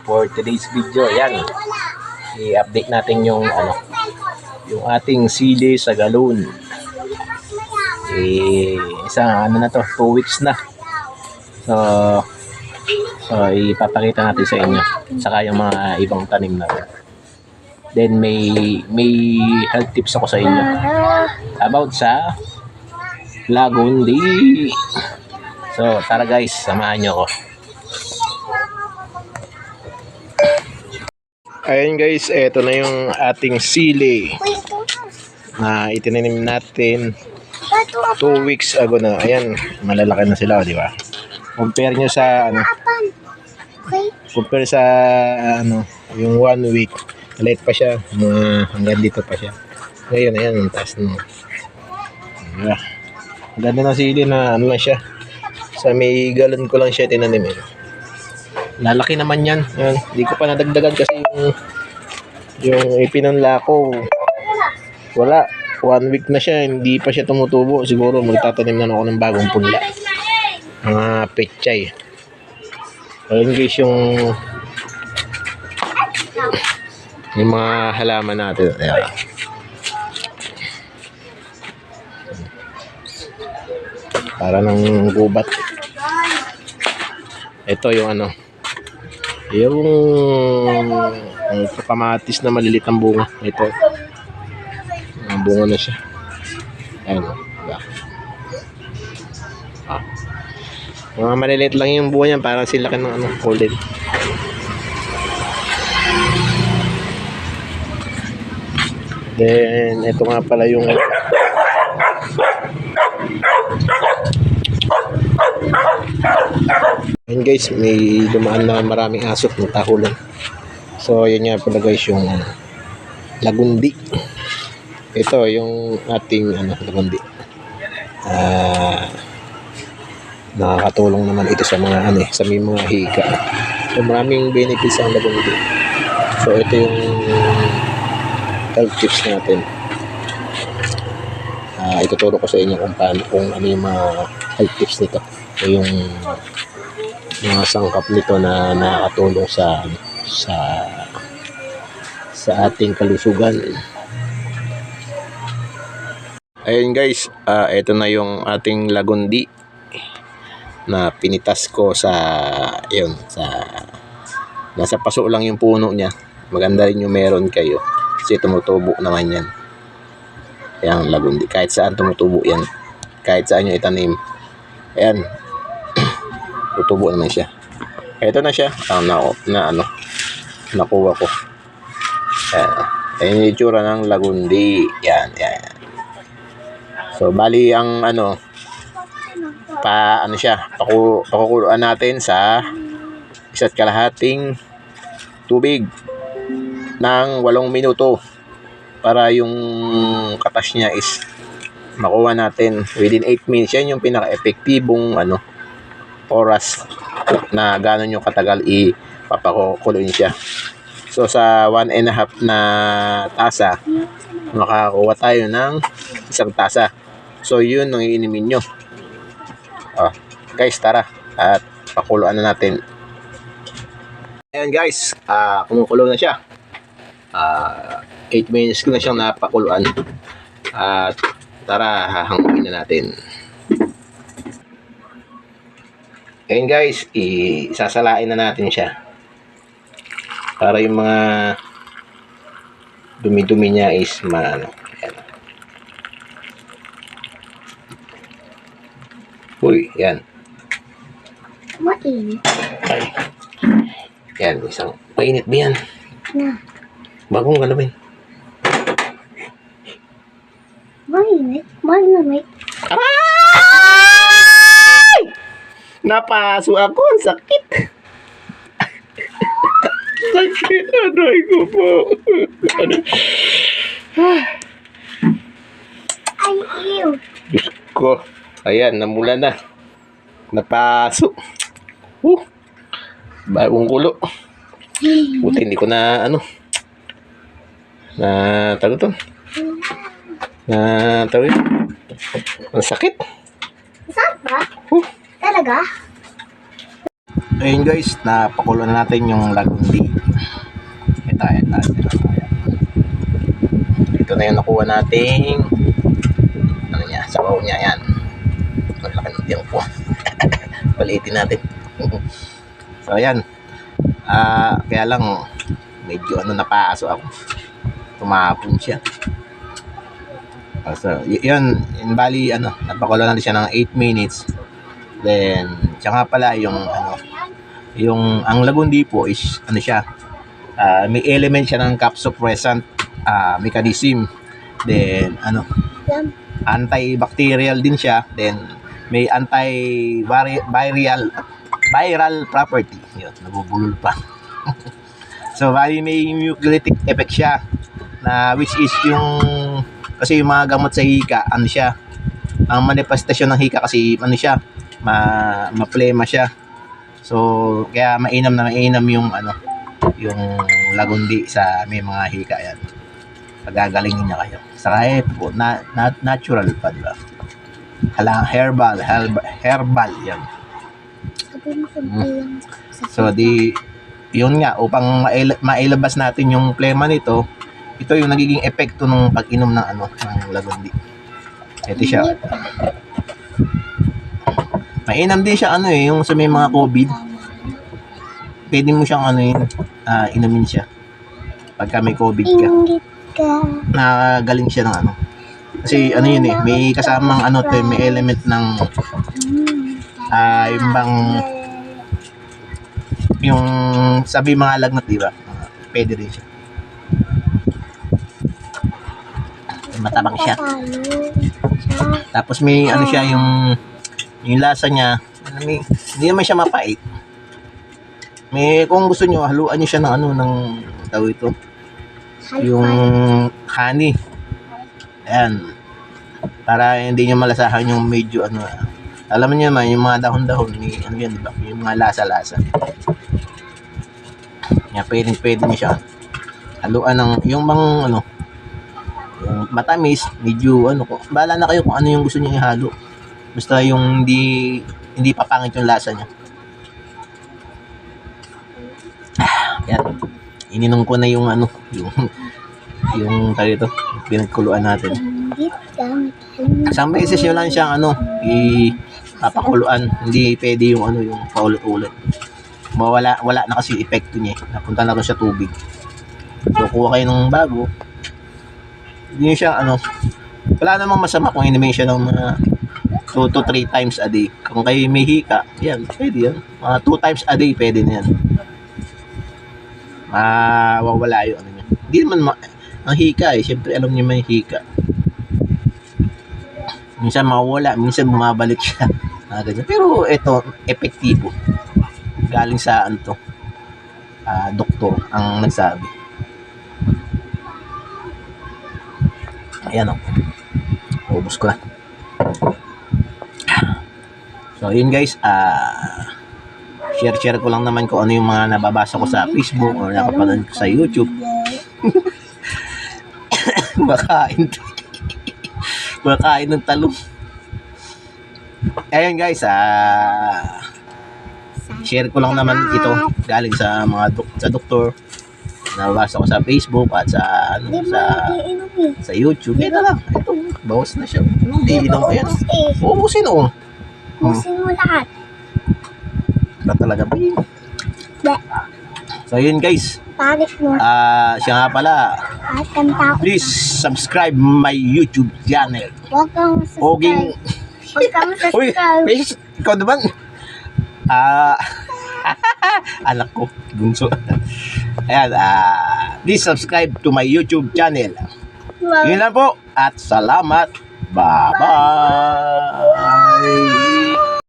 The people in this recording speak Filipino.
for today's video. Yan, i-update natin yung yung ating sili sa galon. Isang na to, 2 weeks na. So ipapakita natin sa inyo, saka yung mga ibang tanim natin. Then may health tips ako sa inyo about sa lagundi. So tara guys, samahan nyo ako. Ayun guys, eto na yung ating sili na itinanim natin 2 weeks ago na. Ayan, malalaki na sila, di ba? Compare nyo sa compare sa yung 1 week, maliit pa siya, hanggang dito pa siya. Ngayon, ayan, ang taas na. Diba? Ang ganda ng sili na lang siya. Sa may galon ko lang siya tinanim. Lalaki naman yan. Ayan, hindi ko pa nadagdagan kasi yung ipinunla ko, wala. 1 week na siya, hindi pa siya tumutubo. Siguro magtatanim na ako ng bagong punla. Mga pechay. Ayun guys, yung mga halaman natin. Ayan. Para ng gubat. Ito yung yung kamatis na malilit ang bunga. Ito. Ang bunga na siya. Ayan. Mga maliliit lang yung bunga niyan. Parang sila ka ng golden. Then, ito nga pala yung ayun guys, may dumaan na maraming aso ng tahulan. So, yun nga pala guys, yung lagundi. Ito, yung ating lagundi. Nakakatulong naman ito sa mga sa may mga higa. So, maraming benefits ang lagundi. So, ito yung health tips natin. Ituturo ko sa inyo kung ano yung mga health tips nito. So, yung mga sangkap nito na nakakatulong sa ating kalusugan. Ayun guys, ito na yung ating lagundi na pinitas ko nasa paso lang yung puno niya. Maganda rin yung meron kayo kasi tumutubo naman yan. Yang lagundi, kahit saan tumutubo yan, kahit saan nyo itanim, ayan, tutubo naman siya. Ito na siya, nakuha ko. Ayan yung itsura ng lagundi. Yan. So bali ang pakukuluan natin sa 1.5 tubig ng 8 minuto para yung katas niya is makuha natin within 8 minutes. Yan yung pinaka-epektibong oras na gano'n yung katagal ipapakuluin siya. So sa 1.5 na tasa, makakuha tayo ng 1 tasa. So yun ang iinimin nyo. Guys, tara at pakuluan na natin. Ayan guys, kumukulo na siya. 8 minutes ko na siyang napakuluan. At tara, hahangin na natin. Ayan guys, isasalain na natin siya para yung mga dumi-dumi niya is ayan. Uy, yan. Mainit. Ay. Yan, isang mainit ba yan? Na. Bagong galawin. Mainit? Malamig? Aray! Napaso ako. Ang sakit. Sakit. Aray ko po. Ay, ew. Diyos ko. Ayan, namula na. Napaso. Bagong kulo. Buti hindi ko na tawag ito. Tawag ito. Ang sakit. Saan ba? Talaga? Ayun guys, napakulo na natin yung lagundi. Ito. Ito na yung nakuha nating ano niya, sabaw niya yan. Malaki ng tiempo. Palitin natin. So ayan. Kaya lang medyo napaso ako. Tumapon siya. So, yun, bali napakulo natin siya ng 8 minutes. Then, tsaka pala yung ang lagundi po is siya, may element siya ng capsaicin mechanism. Then, antibacterial din siya. Then, may viral property. Yun, nabubulol pa. So, bali may mucolytic effect siya na which is kasi yung mga gamot sa hika, siya, ang manifestasyon ng hika kasi siya, ma-plema siya. So, kaya mainam yung yung lagundi sa may mga hika yan. Pagagalingin niya kayo. Saka po, natural pa, diba? Herbal yan. So, yun nga, upang mailabas natin yung plema nito, ito yung nagiging epekto ng pag-inom ng ng lagundi. Ito siya. Mainam din siya yung sa may mga COVID. Pwede mo siyang inumin siya. Pagka may COVID ka. Nagaling siya ng Kasi yun may kasamang may element ng yung bang yung sabi mga lagnat, diba? Pwede rin siya. Matabang siya. Tapos may siya yung lasa niya, hindi naman siya mapait. Kung gusto niyo haluan niyo siya ng tawag ito, yung honey. Ayan. Para hindi niyo malasahan yung medyo alam niyo naman yung mga dahon-dahon ni yan, diba? Yung mga lasa-lasa. Yan, pwede niyo siya haluan ng yung yung matamis, medyo bahala na kayo kung ano yung gusto niyo ihalo. Basta yung hindi papangit yung lasa niya. Yan. Ininom ko na yung yung tayo ito, pinagkuluan natin. Isang beses yun lang siyang papakuluan. Hindi pwede yung yung paulit-ulit. Wala na kasi epekto niya. Napunta na rin siya tubig. So, kuha kayo ng bago. Hindi siya wala namang masama kung inumin siya ng 2 to 3 times a day. Kung kayo may hika, yan, pwede yan. 2 times a day, pwede na yan. Mawawala yung niya. Hindi naman ang hika siyempre alam niyo may hika. Minsan mawawala, minsan bumabalik siya. Ganyan. Pero ito, epektibo. Galing sa doktor ang nagsabi. Ayan ubos ko na. So yun guys, share ko lang naman kung ano yung mga nababasa ko sa Facebook o nakapanood ko sa YouTube. Makain ng talong. Ayun guys, share ko lang naman ito galing sa mga sa doktor. Nababasa ko sa Facebook at sa YouTube. Ito lang. Ito, bawas na siya. Hindi inom ko yan. Ubusin o. Ubusin mo lahat. Ba talaga ba yun? So yun guys. Panik mo. Siya nga pala. At kanta ko. Please subscribe my YouTube channel. Huwag kang subscribe. Huwag kang Uy, subscribe. ikaw naman. Anak ko, bunso. Ayan, please subscribe to my YouTube channel. Yun lang po. At salamat. Bye-bye.